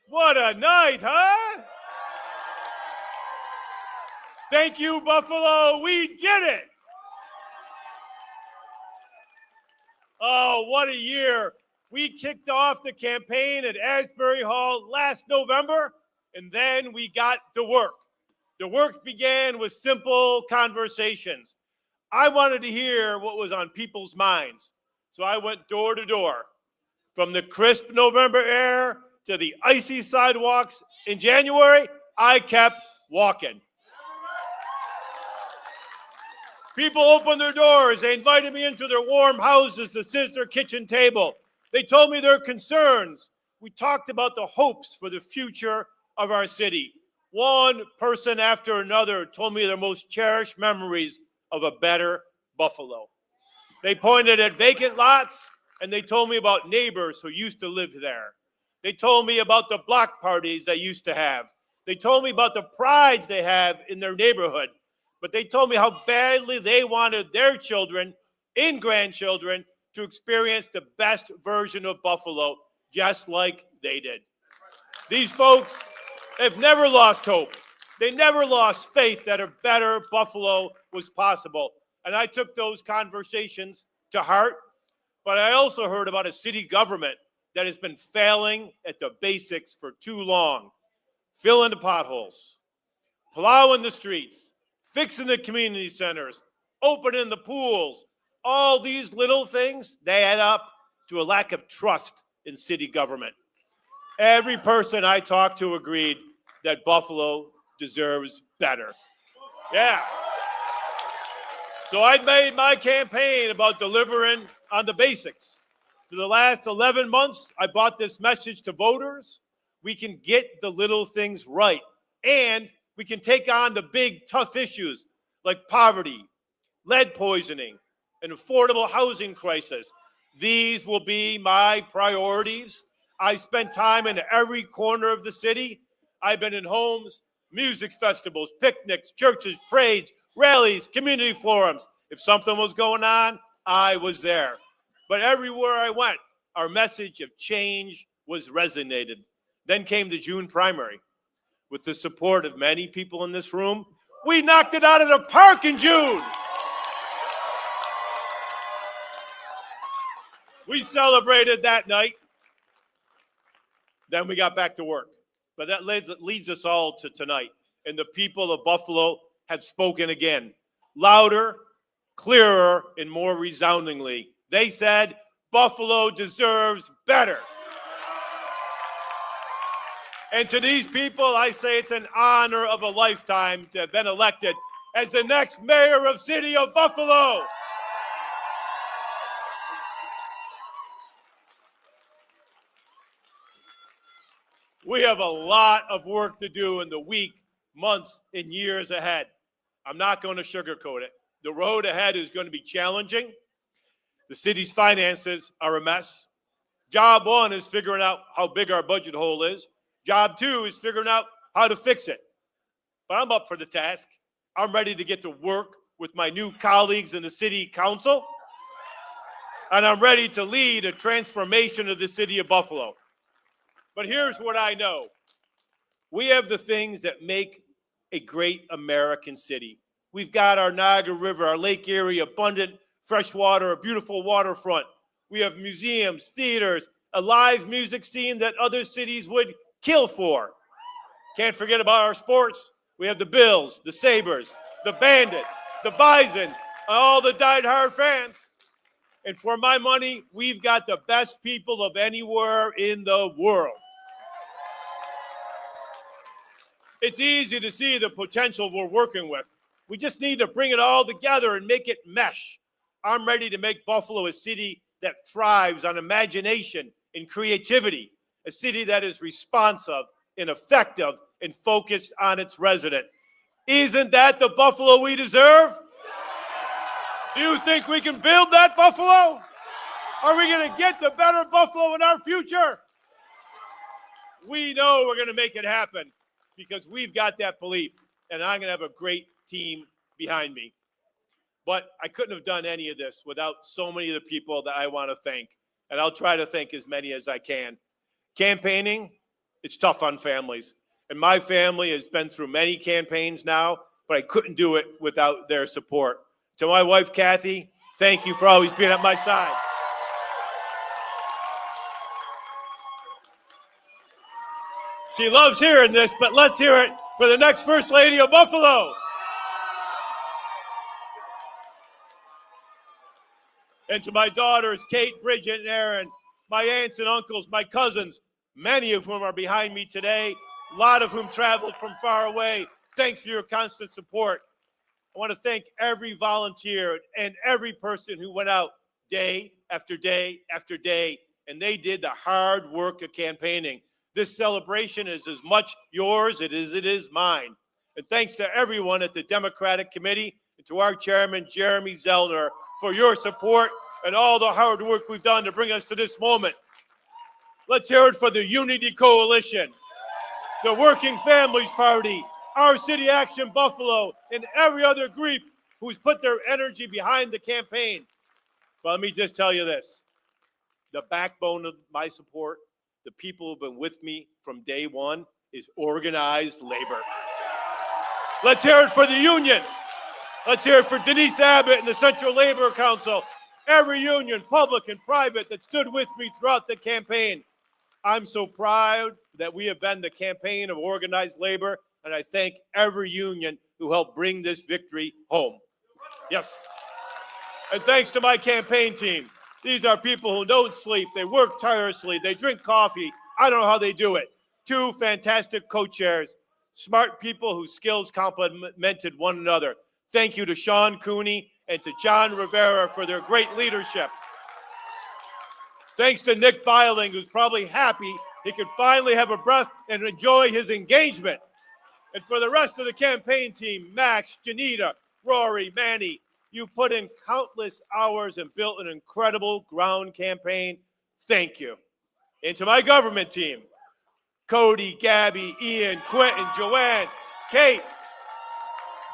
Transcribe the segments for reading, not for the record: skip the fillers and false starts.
What a night, huh? Thank you, Buffalo. We did it. Oh, what a year. We kicked off the campaign at Asbury Hall last November, and then we got to work. The work began with simple conversations. I wanted to hear what was on people's minds, so I went door to door. From the crisp November air to the icy sidewalks in January, I kept walking. People opened their doors. They invited me into their warm houses to sit at their kitchen table. They told me their concerns. We talked about the hopes for the future of our city. One person after another told me their most cherished memories of a better Buffalo. They pointed at vacant lots, and they told me about neighbors who used to live there. They told me about the block parties they used to have. They told me about the prides they have in their neighborhood. But they told me how badly they wanted their children and grandchildren to experience the best version of Buffalo, just like they did. These folks have never lost hope. They never lost faith that a better Buffalo was possible. And I took those conversations to heart, but I also heard about a city government that has been failing at the basics for too long. Filling the potholes, plowing the streets, fixing the community centers, opening the pools. All these little things, they add up to a lack of trust in city government. Every person I talked to agreed that Buffalo deserves better. Yeah. So I made my campaign about delivering on the basics. For the last 11 months, I brought this message to voters. We can get the little things right, and we can take on the big, tough issues like poverty, lead poisoning, and affordable housing crisis. These will be my priorities. I spent time in every corner of the city. I've been in homes, music festivals, picnics, churches, parades, rallies, community forums. If something was going on, I was there. But everywhere I went, our message of change was resonated. Then came the June primary. With the support of many people in this room, we knocked it out of the park in June. We celebrated that night. Then we got back to work. But that leads us all to tonight. And the people of Buffalo have spoken again, louder, clearer, and more resoundingly. They said, Buffalo deserves better. And to these people, I say it's an honor of a lifetime to have been elected as the next mayor of City of Buffalo. We have a lot of work to do in the week, months, and years ahead. I'm not going to sugarcoat it. The road ahead is going to be challenging. The city's finances are a mess. Job one is figuring out how big our budget hole is. Job two is figuring out how to fix it. But I'm up for the task. I'm ready to get to work with my new colleagues in the city council. And I'm ready to lead a transformation of the city of Buffalo. But here's what I know. We have the things that make a great American city. We've got our Niagara River, our Lake Erie, abundant fresh water, a beautiful waterfront. We have museums, theaters, a live music scene that other cities would kill for. Can't forget about our sports. We have the Bills, the Sabres, the Bandits, the Bisons, all the diehard fans. And for my money, we've got the best people of anywhere in the world. It's easy to see the potential we're working with. We just need to bring it all together and make it mesh. I'm ready to make Buffalo a city that thrives on imagination and creativity, a city that is responsive and effective and focused on its resident. Isn't that the Buffalo we deserve? Do you think we can build that Buffalo? Are we going to get the better Buffalo in our future? We know we're going to make it happen because we've got that belief, and I'm going to have a great team behind me. But I couldn't have done any of this without so many of the people that I want to thank, and I'll try to thank as many as I can. Campaigning It's tough on families. And my family has been through many campaigns now, but I couldn't do it without their support. To my wife, Kathy, thank you for always being at my side. She loves hearing this, but let's hear it for the next First Lady of Buffalo. And to my daughters, Kate, Bridget, and Aaron, my aunts and uncles, my cousins, many of whom are behind me today, a lot of whom traveled from far away. Thanks for your constant support. I want to thank every volunteer and every person who went out day after day after day, and they did the hard work of campaigning. This celebration is as much yours as it is mine. And thanks to everyone at the Democratic Committee and to our chairman, Jeremy Zellner, for your support and all the hard work we've done to bring us to this moment. Let's hear it for the Unity Coalition, the Working Families Party, Our City Action Buffalo, and every other group who's put their energy behind the campaign. But let me just tell you this, the backbone of my support, the people who've been with me from day one, is organized labor. Let's hear it for the unions. Let's hear it for Denise Abbott and the Central Labor Council, every union, public and private, that stood with me throughout the campaign. I'm so proud that we have been the campaign of organized labor, and I thank every union who helped bring this victory home. Yes. And thanks to my campaign team. These are people who don't sleep. They work tirelessly. They drink coffee. I don't know how they do it. 2 fantastic co-chairs, smart people whose skills complemented one another. Thank you to Sean Cooney and to John Rivera for their great leadership. Thanks to Nick Biling, who's probably happy he could finally have a breath and enjoy his engagement. And for the rest of the campaign team, Max, Janita, Rory, Manny, you put in countless hours and built an incredible ground campaign. Thank you. And to my government team, Cody, Gabby, Ian, Quentin, Joanne, Kate,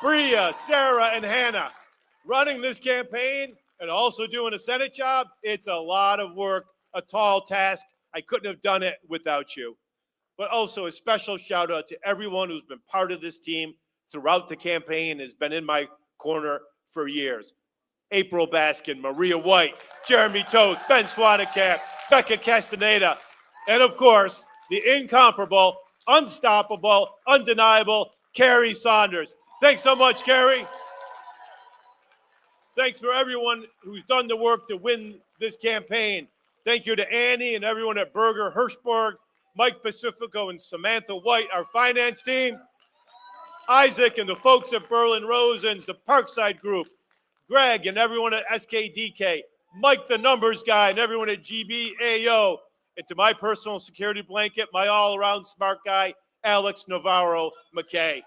Bria, Sarah, and Hannah, running this campaign and also doing a Senate job, it's a lot of work, a tall task. I couldn't have done it without you. But also a special shout out to everyone who's been part of this team throughout the campaign and has been in my corner for years. April Baskin, Maria White, Jeremy Toth, Ben Swannekamp, Becca Castaneda, and of course, the incomparable, unstoppable, undeniable Carrie Saunders. Thanks so much, Carrie. Thanks for everyone who's done the work to win this campaign. Thank you to Annie and everyone at Berger Hirschberg, Mike Pacifico and Samantha White, our finance team, Isaac and the folks at Berlin Rosens, the Parkside Group, Greg and everyone at SKDK, Mike the numbers guy and everyone at GBAO, and to my personal security blanket, my all-around smart guy, Alex Navarro McKay.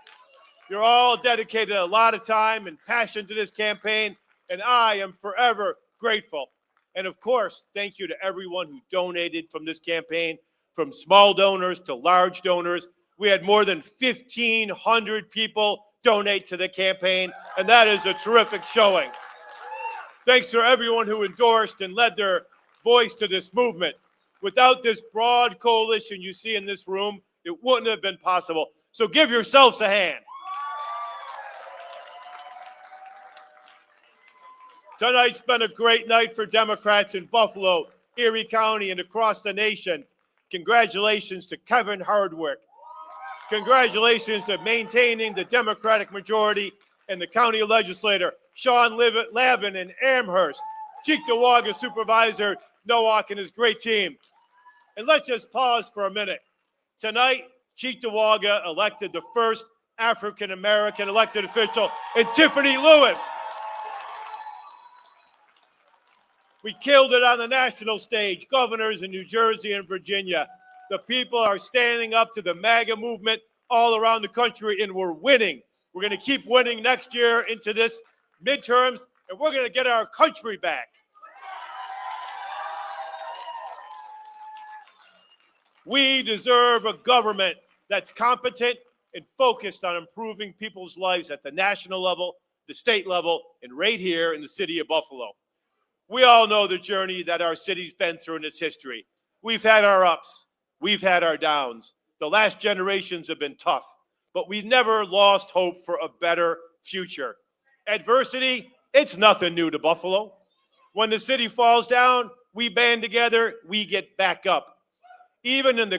You're all dedicated a lot of time and passion to this campaign, and I am forever grateful. And of course, thank you to everyone who donated from this campaign, from small donors to large donors. We had more than 1,500 people donate to the campaign, and that is a terrific showing. Thanks to everyone who endorsed and led their voice to this movement. Without this broad coalition you see in this room, it wouldn't have been possible. So give yourselves a hand. Tonight's been a great night for Democrats in Buffalo, Erie County, and across the nation. Congratulations to Kevin Hardwick. Congratulations to maintaining the Democratic majority and the county legislator, Sean Lavin in Amherst, Cheektowaga Supervisor Nowak and his great team. And let's just pause for a minute. Tonight, Cheektowaga elected the first African-American elected official in Tiffany Lewis. We killed it on the national stage, governors in New Jersey and Virginia. The people are standing up to the MAGA movement all around the country, and we're winning. We're going to keep winning next year into this midterms, and we're going to get our country back. We deserve a government that's competent and focused on improving people's lives at the national level, the state level, and right here in the city of Buffalo. We all know the journey that our city's been through in its history. We've had our ups, we've had our downs, The last generations have been tough, but we never lost hope for a better future. Adversity, it's nothing new to Buffalo. When the city falls down, we band together, we get back up. Even in the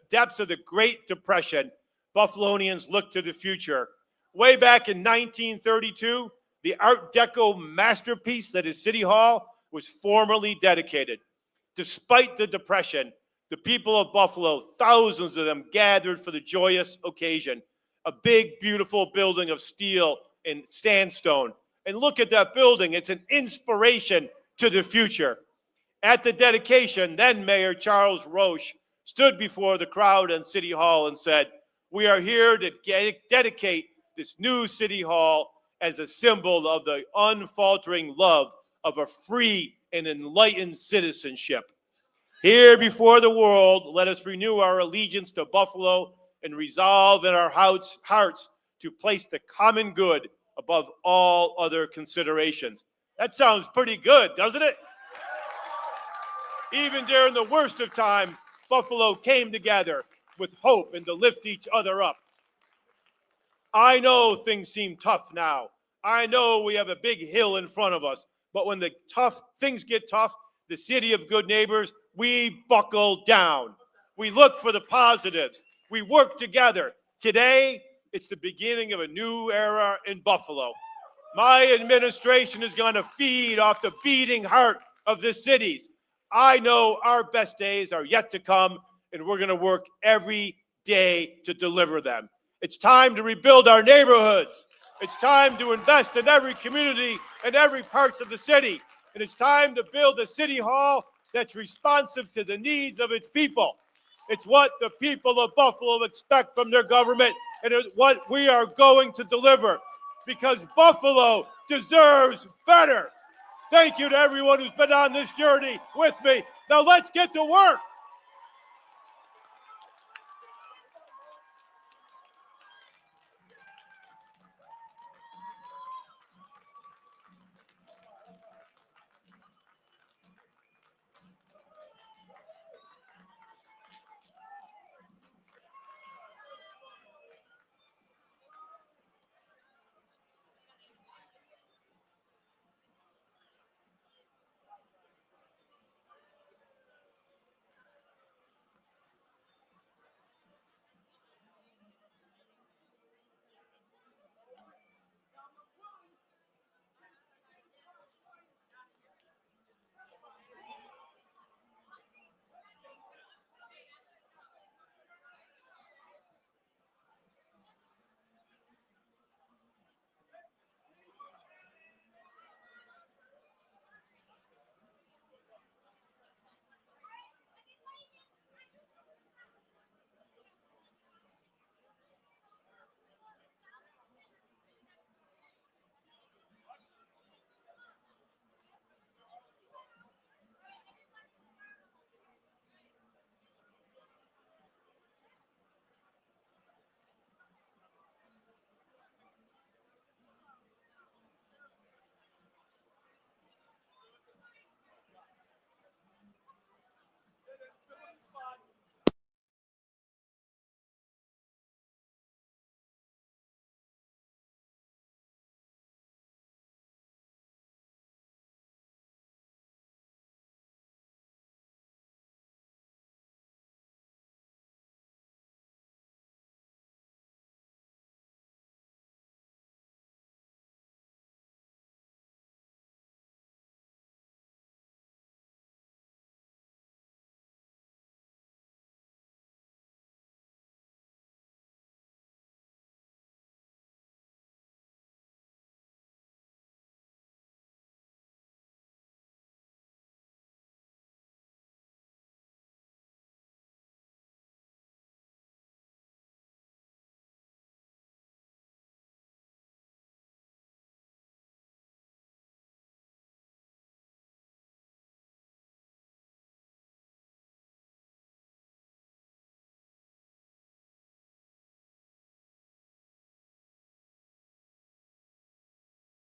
depths of the Great Depression, Buffalonians look to the future. Way back in 1932, the Art Deco masterpiece that is City Hall was formally dedicated. Despite the Depression, the people of Buffalo, thousands of them, gathered for the joyous occasion. A big, beautiful building of steel and sandstone. And look at that building. It's an inspiration to the future. At the dedication, then Mayor Charles Roche stood before the crowd in City Hall and said, "We are here to dedicate this new City Hall as a symbol of the unfaltering love of a free and enlightened citizenship. Here before the world, let us renew our allegiance to Buffalo and resolve in our hearts to place the common good above all other considerations." That sounds pretty good, doesn't it? Even during the worst of time, Buffalo came together with hope and to lift each other up. I know things seem tough now. I know we have a big hill in front of us, but when the things get tough, the city of good neighbors, we buckle down. We look for the positives. We work together. Today, it's the beginning of a new era in Buffalo. My administration is going to feed off the beating heart of the cities. I know our best days are yet to come, and we're going to work every day to deliver them. It's time to rebuild our neighborhoods. It's time to invest in every community and every parts of the city. And it's time to build a city hall that's responsive to the needs of its people. It's what the people of Buffalo expect from their government, and it's what we are going to deliver, because Buffalo deserves better. Thank you to everyone who's been on this journey with me. Now let's get to work.